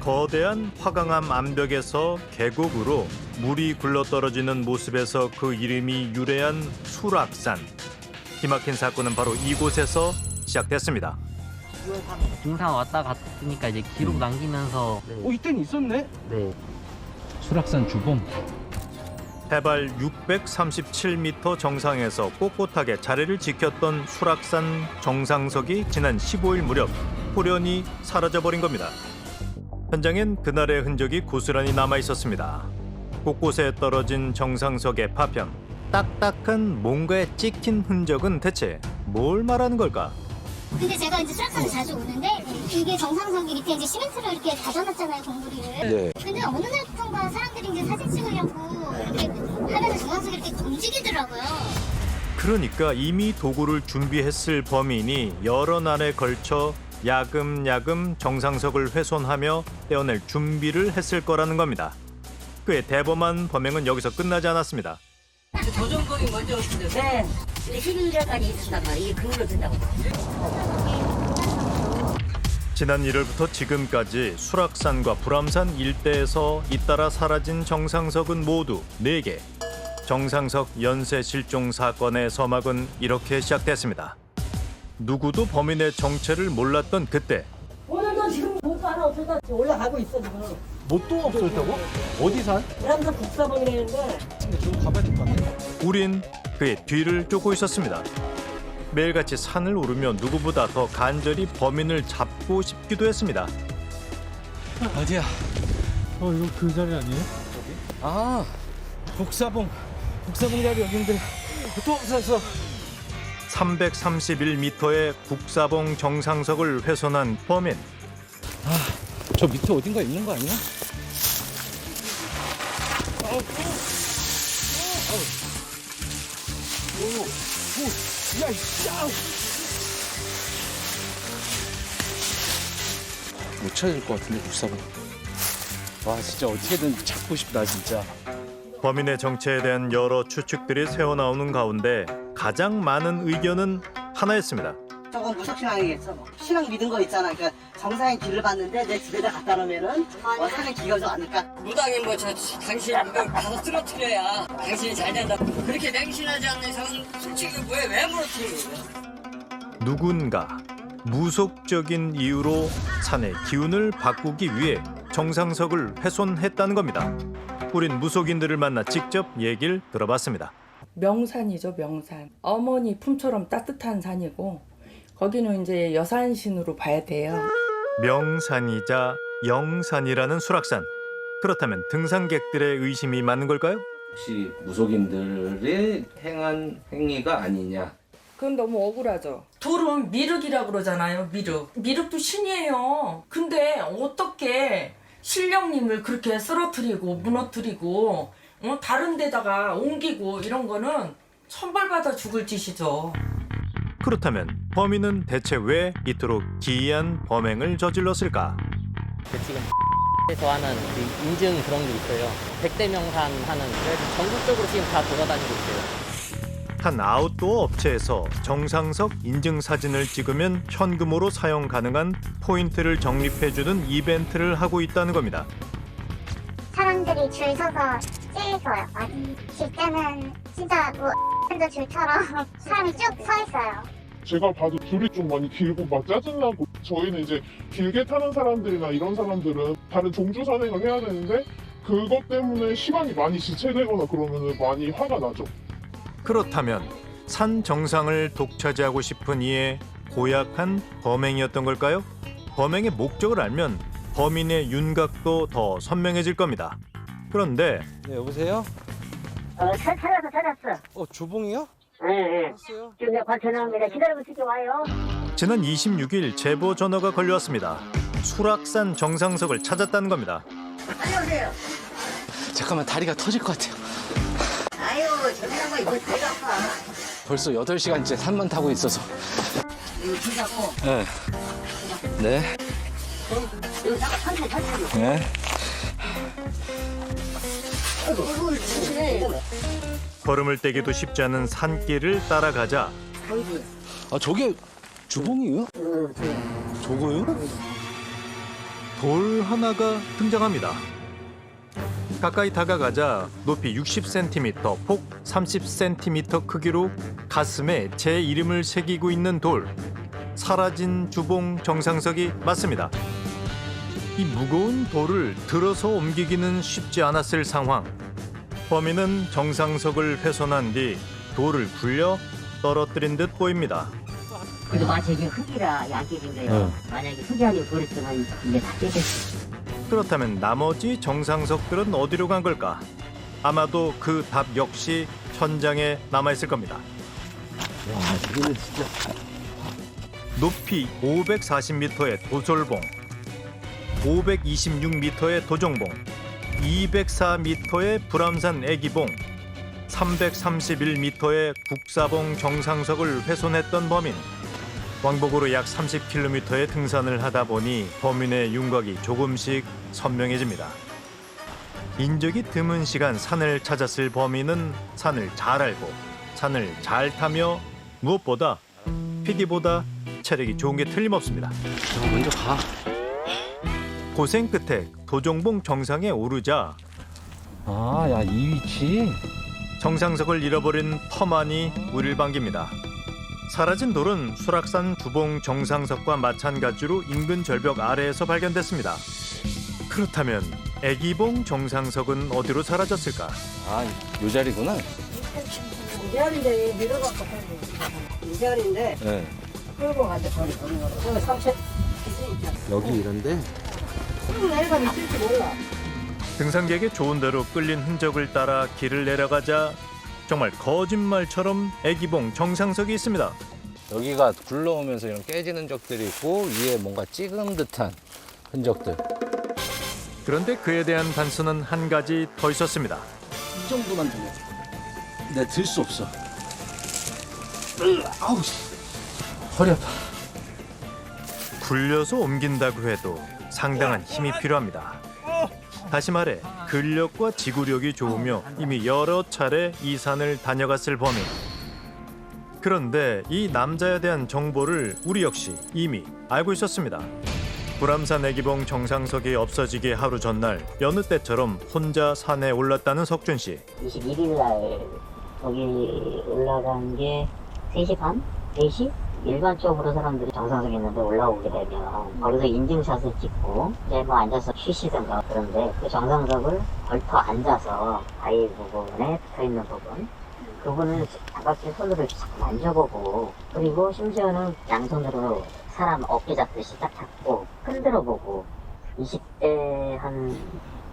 거대한 화강암 암벽에서 계곡으로 물이 굴러떨어지는 모습에서 그 이름이 유래한 수락산. 기막힌 사건은 바로 이곳에서 시작됐습니다. 등산 왔다 갔으니까 이제 기록 남기면서 이때는 있었네? 네. 수락산 주봉. 해발 637m 정상에서 꼿꼿하게 자리를 지켰던 수락산 정상석이 지난 15일 무렵 호련히 사라져버린 겁니다. 현장엔 그날의 흔적이 고스란히 남아 있었습니다. 곳곳에 떨어진 정상석의 파편, 딱딱한 뭔가에 찍힌 흔적은 대체 뭘 말하는 걸까? 근데 제가 이제 수락산을 자주 오는데 이게 정상석이 밑에 이제 시멘트로 이렇게 다져놨잖아요, 공구리를. 네. 근데 어느 날부턴가 사람들이 이제 사진 찍으려고 이렇게 하면서 정상석이 이렇게 움직이더라고요. 그러니까 이미 도구를 준비했을 범인이 여러 날에 걸쳐 야금야금 정상석을 훼손하며 떼어낼 준비를 했을 거라는 겁니다. 그의 대범한 범행은 여기서 끝나지 않았습니다. 도전거리 먼저 오시죠. 네. 11일까지 있었단 말이에요. 이게 근거로 된다고. 지난 1월부터 지금까지 수락산과 불암산 일대에서 잇따라 사라진 정상석은 모두 4개. 정상석 연쇄 실종 사건의 서막은 이렇게 시작됐습니다. 누구도 범인의 정체를 몰랐던 그때 오늘도 지금 못도 하나 없어서 올라가고 있어 지금. 뭣도 없었다고? 어디 산? 불암산 국사봉이라는데 좀 가봐야 될 것 같아. 우린 그의 뒤를 쫓고 있었습니다. 매일같이 산을 오르며 누구보다 더 간절히 범인을 잡고 싶기도 했습니다. 어디야? 이거 그 자리 아니에요? 아, 복사봉 자리 여긴데 또 없었어. 331m의 국사봉 정상석을 훼손한 범인. 저 밑에 어딘가 있는 거 아니야? 못 찾을 것 같은데 복사봉. 와 진짜 어떻게든 찾고 싶다 진짜. 범인의 정체에 대한 여러 추측들이 새어나오는 가운데 가장 많은 의견은 하나였습니다. 저건 무속신앙이겠죠. 뭐. 신앙 믿은 거 있잖아. 그러니까 정상의 길을 봤는데 내 집에다 갖다 놓으면은 산에 기어져 않을까. 무당이 당신 이거 가서 쓰러뜨려야 당신이 잘 된다. 그렇게 맹신하지 않는 이상은 솔직히 왜 무너뜨리는 거야? 누군가 무속적인 이유로 산의 기운을 바꾸기 위해 정상석을 훼손했다는 겁니다. 우린 무속인들을 만나 직접 얘기를 들어봤습니다. 명산이죠, 명산. 어머니 품처럼 따뜻한 산이고 거기는 이제 여산신으로 봐야 돼요. 명산이자 영산이라는 수락산. 그렇다면 등산객들의 의심이 맞는 걸까요? 혹시 무속인들이 행한 행위가 아니냐? 그건 너무 억울하죠. 돌은 미륵이라고 그러잖아요, 미륵. 미륵도 신이에요. 근데 어떻게 신령님을 그렇게 쓰러뜨리고 무너뜨리고 다른 데다가 옮기고 이런 거는 천벌받아 죽을 짓이죠. 그렇다면 범인은 대체 왜 이토록 기이한 범행을 저질렀을까? 지금 에서 하는 그 인증 그런 게 있어요. 100대 명산 하는 그래서 전국적으로 지금 다 돌아다니고 있어요. 한 아웃도어 업체에서 정상석 인증 사진을 찍으면 현금으로 사용 가능한 포인트를 적립해주는 이벤트를 하고 있다는 겁니다. 사람들이 줄 서서 찍어요. 실제는 진짜 뭐 줄처럼 사람이 쭉 서 있어요. 제가 봐도 줄이 좀 많이 길고 막 짜증나고, 저희는 이제 길게 타는 사람들이나 이런 사람들은 다른 종주 산행을 해야 되는데 그것 때문에 시간이 많이 지체되거나 그러면 많이 화가 나죠. 그렇다면 산 정상을 독차지하고 싶은 이의 고약한 범행이었던 걸까요? 범행의 목적을 알면 범인의 윤곽도 더 선명해질 겁니다. 그런데 네 여보세요? 찾았어. 주봉이요? 네. 지금 내가 관찰합니다. 기다리고 있을게 와요. 지난 26일 제보 전화가 걸려왔습니다. 수락산 정상석을 찾았다는 겁니다. 안녕하세요. 잠깐만 다리가 터질 것 같아요. 아유, 저기 한번 이거 배가 아파. 벌써 8시간째 산만 타고 있어서. 이거 줄 잡고. 네. 네. 여기 잠깐 천천히. 네. 걸음을 떼기도 쉽지 않은 산길을 따라가자 아 저게 주봉이에요? 저거요? 돌 하나가 등장합니다. 가까이 다가가자 높이 60cm, 폭 30cm 크기로 가슴에 제 이름을 새기고 있는 돌. 사라진 주봉 정상석이 맞습니다. 이 무거운 돌을 들어서 옮기기는 쉽지 않았을 상황. 범인은 정상석을 훼손한 뒤 돌을 굴려 떨어뜨린 듯 보입니다. 그래도 마치 이게 흙이라 안 깨진 거예요. 만약에 흙이 아니고 그랬으면 이게 다 깨졌어. 그렇다면 나머지 정상석들은 어디로 간 걸까? 아마도 그 답 역시 현장에 남아있을 겁니다. 와, 이거는 진짜. 높이 540m의 도솔봉, 526m의 도정봉, 204m의 불암산 애기봉, 331m의 국사봉 정상석을 훼손했던 범인. 왕복으로 약 30km의 등산을 하다 보니 범인의 윤곽이 조금씩 선명해집니다. 인적이 드문 시간 산을 찾았을 범인은 산을 잘 알고 산을 잘 타며 무엇보다 PD보다 체력이 좋은 게 틀림없습니다. 형 먼저 가. 고생 끝에 도정봉 정상에 오르자 아, 야, 이 위치. 정상석을 잃어버린 터만이 우릴 반깁니다. 사라진 돌은 수락산 주봉 정상석과 마찬가지로 인근 절벽 아래에서 발견됐습니다. 그렇다면 애기봉 정상석은 어디로 사라졌을까? 아, 요 자리구나. 이 자리인데 밀어갖고 이 자리인데 네. 끌고 가서 저리 보는 거로. 저기 삼천 여기 이런데. 끌고 내려가면 있을지 몰라. 등산객의 좋은 대로 끌린 흔적을 따라 길을 내려가자 정말 거짓말처럼 애기봉 정상석이 있습니다. 여기가 굴러오면서 이런 깨지는 흔적들이 있고 위에 뭔가 찍은 듯한 흔적들. 그런데 그에 대한 단서는 한 가지 더 있었습니다. 이 정도만 되면 내가 들 수 없어. 아우, 씨. 허리 아파. 굴려서 옮긴다고 해도 상당한 힘이 필요합니다. 다시 말해 근력과 지구력이 좋으며 이미 여러 차례 이 산을 다녀갔을 범인. 그런데 이 남자에 대한 정보를 우리 역시 이미 알고 있었습니다. 불암산 애기봉 정상석이 없어지기 하루 전날 여느 때처럼 혼자 산에 올랐다는 석준 씨. 21일 날 거기 올라간 게 3시 반? 4시? 일반적으로 사람들이 정상석에 있는데 올라오게 되면 거기서 인증샷을 찍고 이제 뭐 앉아서 쉬시던가. 그런데 그 정상석을 걸터 앉아서 바위 부분에 붙어있는 부분, 그분은 바깥에 손으로 자꾸 만져보고, 그리고 심지어는 양손으로 사람 어깨 잡듯이 딱 잡고 흔들어보고, 20대 한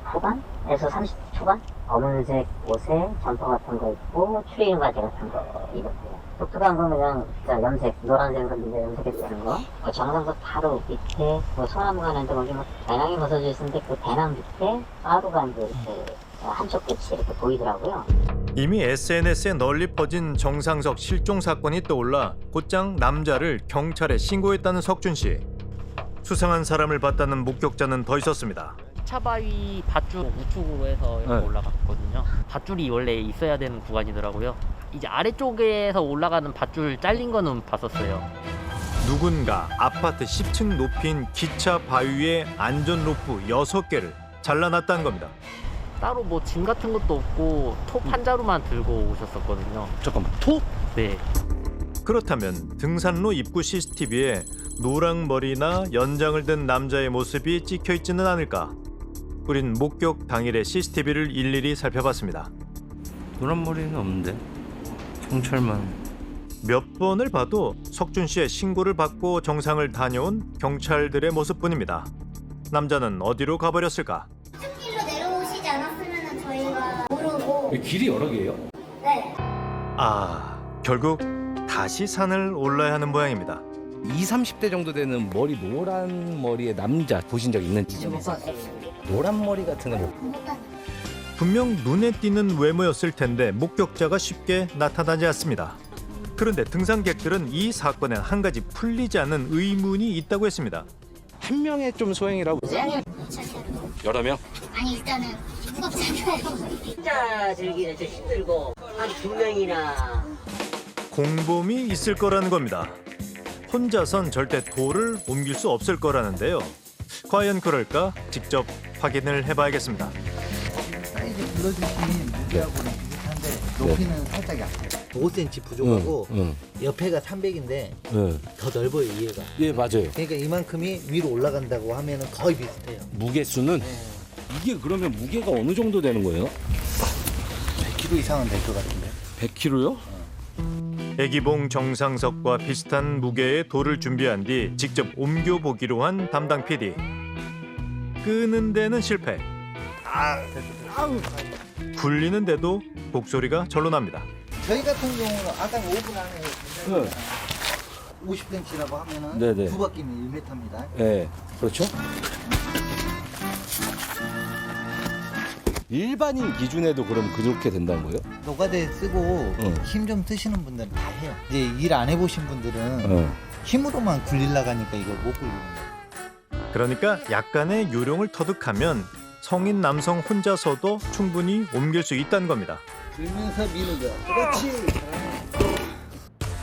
후반에서 30대 초반? 검은색 옷에 점퍼 같은 거 입고 추리닝 바지 같은 거 입었고요. 독특한 건 그냥 염색, 노란색으로 이제 염색했다는 거. 정상석 바로 밑에 뭐 소나무 가는데 거기 뭐 배낭이 벗어져 있었는데 그 배낭 밑에 가루가 이제 이렇게 한쪽 끝이 이렇게 보이더라고요. 이미 SNS에 널리 퍼진 정상석 실종 사건이 떠올라 곧장 남자를 경찰에 신고했다는 석준 씨. 수상한 사람을 봤다는 목격자는 더 있었습니다. 차바위 밧줄 우측으로 해서 이렇게 네. 올라갔거든요. 밧줄이 원래 있어야 되는 구간이더라고요. 이제 아래쪽에서 올라가는 밧줄 잘린 거는 봤었어요. 누군가 아파트 10층 높이인 기차 바위에 안전 로프 6개를 잘라놨다는 겁니다. 따로 뭐 짐 같은 것도 없고 톱 한 자루만 들고 오셨었거든요. 잠깐만, 톱? 네. 그렇다면 등산로 입구 CCTV에 노랑머리나 연장을 든 남자의 모습이 찍혀있지는 않을까? 우린 목격 당일의 CCTV를 일일이 살펴봤습니다. 노란 머리는 없는데 경찰만. 몇 번을 봐도 석준 씨의 신고를 받고 정상을 다녀온 경찰들의 모습뿐입니다. 남자는 어디로 가버렸을까? 숲길로 내려오시지 않았으면 저희가 모르고. 길이 여러 개예요? 네. 아, 결국 다시 산을 올라야 하는 모양입니다. 20, 30대 정도 되는 머리 노란 머리의 남자 보신 적 있는지. 노란 머리 같은 거. 분명 눈에 띄는 외모였을 텐데 목격자가 쉽게 나타나지 않습니다. 그런데 등산객들은 이 사건에 한 가지 풀리지 않는 의문이 있다고 했습니다. 한 명의 좀 소행이라고. 여러 명? 아니 일단은 무겁잖아요. 혼자 즐기는 좀 힘들고 한 2명이나. 공범이 있을 거라는 겁니다. 혼자선 절대 돌을 옮길 수 없을 거라는데요. 과연 그럴까? 직접 확인을 해봐야겠습니다. 사이즈 불러주신 무게하고는 비슷한데 높이는 살짝 약해요. 5cm 부족하고 옆에가 300인데 더 넓어요, 얘가. 예, 맞아요. 그러니까 이만큼이 위로 올라간다고 하면은 거의 비슷해요. 무게수는 이게 그러면 무게가 어느 정도 되는 거예요? 100kg 이상은 될 것 같은데. 100kg요? 애기봉 정상석과 비슷한 무게의 돌을 준비한 뒤 직접 옮겨보기로 한 담당 PD. 끄는 데는 실패. 굴리는데도 곡소리가 절로 납니다. 저희 같은 경우는 아까 5분 안에 50cm라고 하면은 네네. 두 바퀴는 1m입니다. 네, 그렇죠. 일반인 기준에도 그럼 그렇게 된다는 거예요? 노가대 쓰고 힘 좀 쓰시는 분들은 다 해요. 이제 일 안 해보신 분들은 힘으로만 굴리려고 하니까 이걸 못 굴리는 거예요. 그러니까 약간의 요령을 터득하면 성인 남성 혼자서도 충분히 옮길 수 있다는 겁니다. 들면서 미는 거. 그렇지.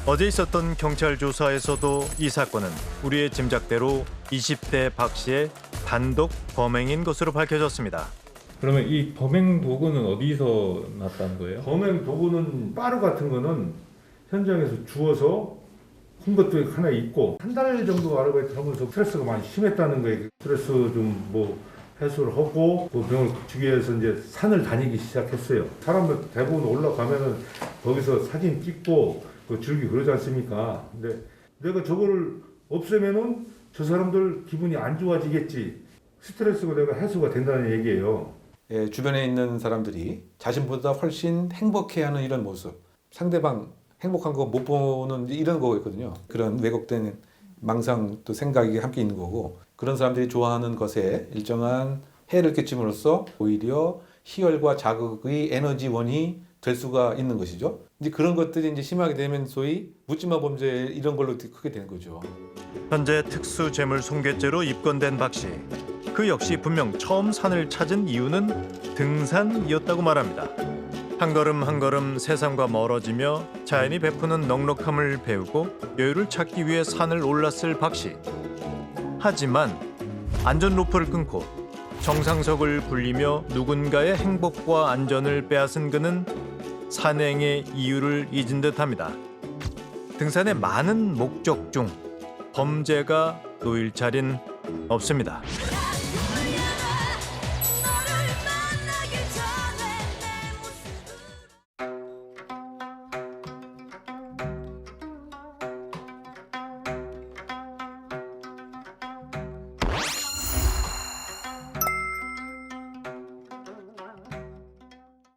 어제 있었던 경찰 조사에서도 이 사건은 우리의 짐작대로 20대 박 씨의 단독 범행인 것으로 밝혀졌습니다. 그러면 이 범행 도구는 어디서 났다는 거예요? 범행 도구는 빠루 같은 거는 현장에서 주워서 한 것도 하나 있고 한 달 정도 아르바이트 하면서 스트레스가 많이 심했다는 거예요. 스트레스 좀 뭐 해소를 하고 그 병을 주기 위해서 이제 산을 다니기 시작했어요. 사람들 대부분 올라가면은 거기서 사진 찍고 그 줄기 그러지 않습니까? 근데 내가 저거를 없애면은 저 사람들 기분이 안 좋아지겠지. 스트레스가 내가 해소가 된다는 얘기예요. 예, 주변에 있는 사람들이 자신보다 훨씬 행복해하는 이런 모습, 상대방 행복한 거 못 보는 이런 거거든요. 그런 왜곡된 망상 또 생각이 함께 있는 거고, 그런 사람들이 좋아하는 것에 일정한 해를 끼침으로써 오히려 희열과 자극의 에너지원이 될 수가 있는 것이죠. 이제 그런 것들이 이제 심하게 되면 소위 묻지마 범죄 이런 걸로 크게 되는 거죠. 현재 특수재물 손괴죄로 입건된 박 씨. 그 역시 분명 처음 산을 찾은 이유는 등산이었다고 말합니다. 한 걸음 한 걸음 세상과 멀어지며 자연이 베푸는 넉넉함을 배우고 여유를 찾기 위해 산을 올랐을 박 씨. 하지만 안전 로프를 끊고 정상석을 굴리며 누군가의 행복과 안전을 빼앗은 그는 산행의 이유를 잊은 듯합니다. 등산의 많은 목적 중 범죄가 놓일 자리는 없습니다.